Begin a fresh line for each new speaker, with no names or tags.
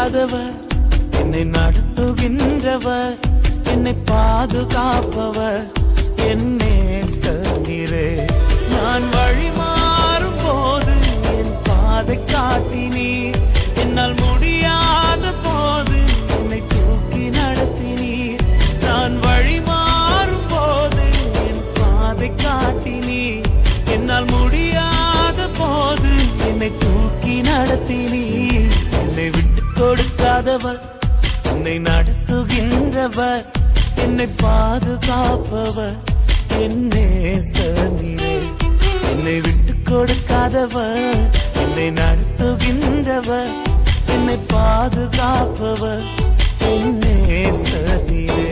கொடுக்காதவர், என்னை நடத்துகின்றவர், என்னை பாதுகாப்பவர், என்னே சந்திரே. நான் வழி மாறும் போது என் பாதை காட்டினீர், என்னால் முடியாத போது என்னை தூக்கி நடத்தினீர். நான் வழி மாறும் போது என் பாதை காட்டினீர், என்னால் முடியாத போது என்னை தூக்கி நடத்தினீர். என்னை விட்டு கொடுக்காதவர், என்னை நடத்துகின்றவர், என்னை பாதுகாப்பவர், என்னே சந்திரே. என்னை விட்டு கொடுக்காதவர், என்னை நடத்துகின்றவர், என்னை பாதுகாப்பவர், என்னே சந்திரே.